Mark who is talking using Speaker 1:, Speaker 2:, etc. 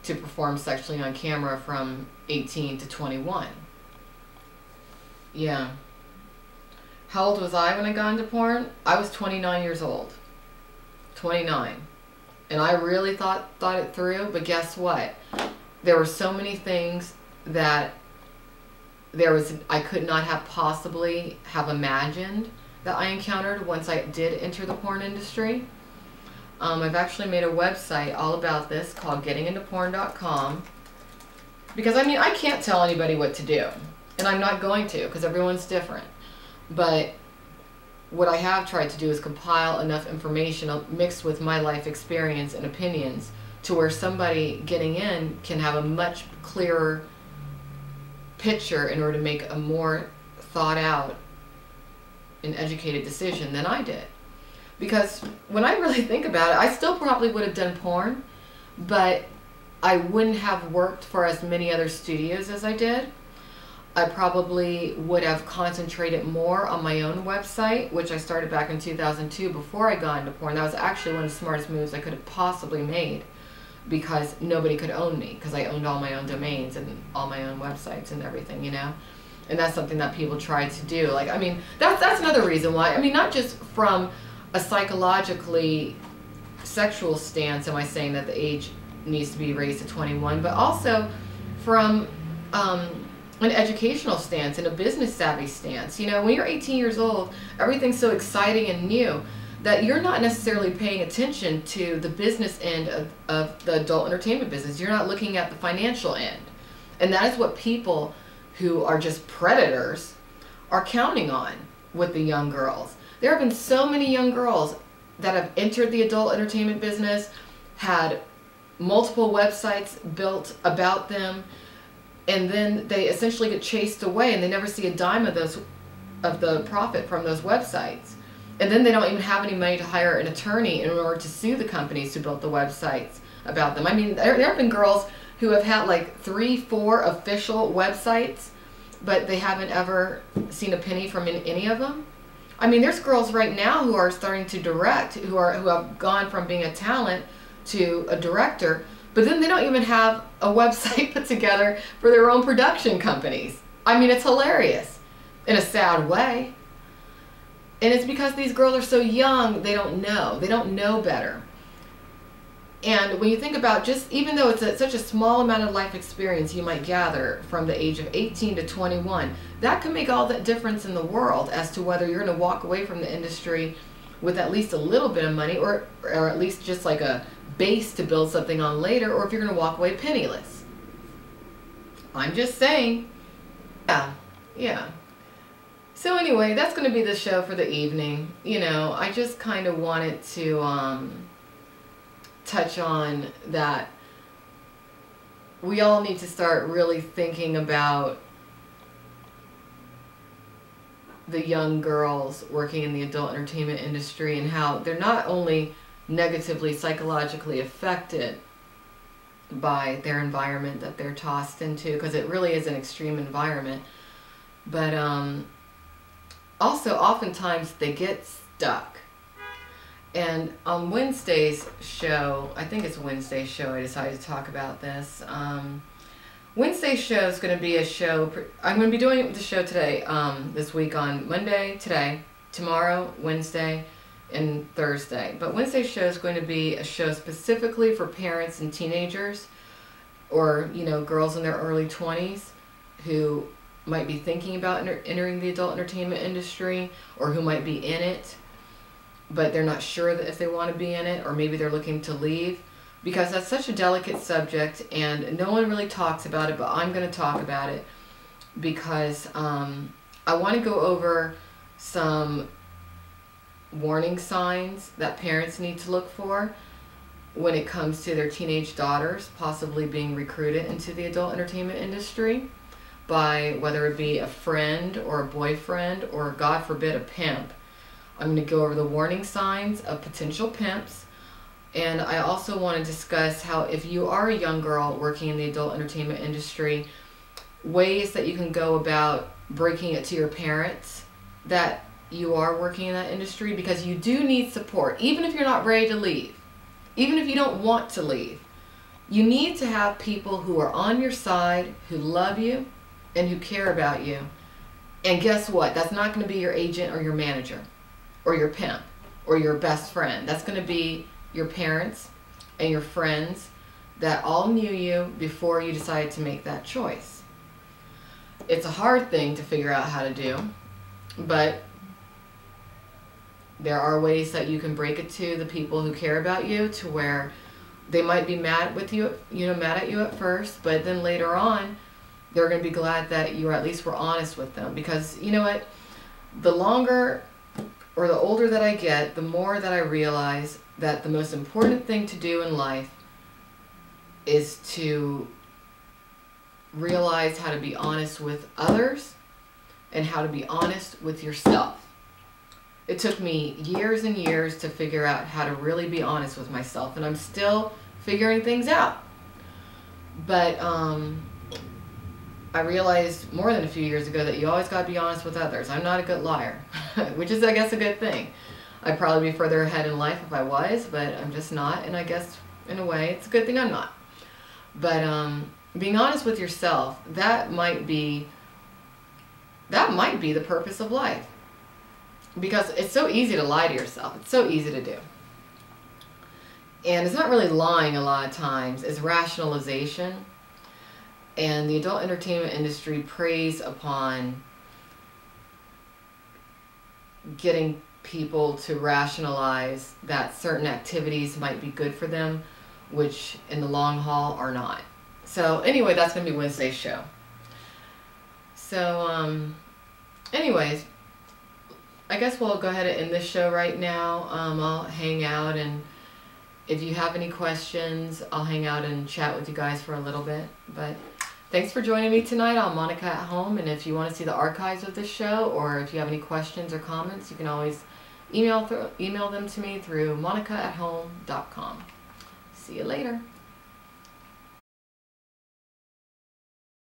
Speaker 1: to perform sexually on camera from 18 to 21. Yeah. How old was I when I got into porn? I was 29 years old. 29. And I really thought it through, but guess what? There were so many things that I could not have possibly have imagined that I encountered once I did enter the porn industry. I've actually made a website all about this called gettingintoporn.com, because I mean, I can't tell anybody what to do, and I'm not going to, because everyone's different. But what I have tried to do is compile enough information mixed with my life experience and opinions to where somebody getting in can have a much clearer picture in order to make a more thought out and educated decision than I did. Because when I really think about it, I still probably would have done porn, but I wouldn't have worked for as many other studios as I did. I probably would have concentrated more on my own website, which I started back in 2002 before I got into porn. That was actually one of the smartest moves I could have possibly made, because nobody could own me, because I owned all my own domains and all my own websites and everything, you know? And that's something that people try to do. Like, I mean, that's another reason why. I mean, not just from a psychologically sexual stance am I saying that the age needs to be raised to 21, but also from an educational stance and a business savvy stance. You know, when you're 18 years old, everything's so exciting and new that you're not necessarily paying attention to the business end of the adult entertainment business. You're not looking at the financial end. And that is what people who are just predators are counting on with the young girls. There have been so many young girls that have entered the adult entertainment business, had multiple websites built about them, and then they essentially get chased away and they never see a dime of the profit from those websites. And then they don't even have any money to hire an attorney in order to sue the companies who built the websites about them. I mean, there have been girls who have had like 3, 4 official websites, but they haven't ever seen a penny from any of them. I mean, there's girls right now who are starting to direct, who have gone from being a talent to a director, but then they don't even have a website put together for their own production companies. I mean, it's hilarious in a sad way. And it's because these girls are so young, they don't know better. And when you think about, just even though it's such a small amount of life experience you might gather from the age of 18 to 21, that can make all the difference in the world as to whether you're going to walk away from the industry with at least a little bit of money, or at least just like a base to build something on later, or if you're going to walk away penniless. I'm just saying. Yeah. So anyway, that's going to be the show for the evening. You know, I just kind of wanted to touch on that we all need to start really thinking about the young girls working in the adult entertainment industry and how they're not only negatively psychologically affected by their environment that they're tossed into, because it really is an extreme environment, but also oftentimes they get stuck. And on Wednesday's show, I think it's Wednesday's show, I decided to talk about this. Wednesday's show is going to be a show, I'm going to be doing the show today, this week on Monday, today, tomorrow, Wednesday, and Thursday. But Wednesday's show is going to be a show specifically for parents and teenagers, or, you know, girls in their early 20s who might be thinking about entering the adult entertainment industry, or who might be in it, but they're not sure that if they want to be in it, or maybe they're looking to leave, because that's such a delicate subject and no one really talks about it, but I'm going to talk about it because I want to go over some warning signs that parents need to look for when it comes to their teenage daughters possibly being recruited into the adult entertainment industry by, whether it be a friend or a boyfriend or, God forbid, a pimp. I'm going to go over the warning signs of potential pimps, and I also want to discuss how, if you are a young girl working in the adult entertainment industry, ways that you can go about breaking it to your parents that you are working in that industry, because you do need support, even if you're not ready to leave, even if you don't want to leave. You need to have people who are on your side, who love you, and who care about you. And guess what? That's not going to be your agent or your manager or your pimp or your best friend. That's going to be your parents and your friends that all knew you before you decided to make that choice. It's a hard thing to figure out how to do, but there are ways that you can break it to the people who care about you, to where they might be mad with you, mad at you at first, but then later on, they're going to be glad that you at least were honest with them. Because you know what? The longer or the older that I get, the more that I realize that the most important thing to do in life is to realize how to be honest with others and how to be honest with yourself. It took me years and years to figure out how to really be honest with myself, and I'm still figuring things out. But I realized more than a few years ago that you always got to be honest with others. I'm not a good liar, which is, I guess, a good thing. I'd probably be further ahead in life if I was, but I'm just not, and I guess in a way it's a good thing I'm not. But being honest with yourself, that might be the purpose of life. Because it's so easy to lie to yourself. It's so easy to do. And it's not really lying a lot of times. It's rationalization. And the adult entertainment industry preys upon getting people to rationalize that certain activities might be good for them, which in the long haul are not. So anyway, that's going to be Wednesday's show. So anyways, I guess we'll go ahead and end this show right now. I'll hang out, and if you have any questions, I'll hang out and chat with you guys for a little bit. But thanks for joining me tonight on Monica at Home. And if you want to see the archives of this show, or if you have any questions or comments, you can always email them to me through monicaathome.com. See you later.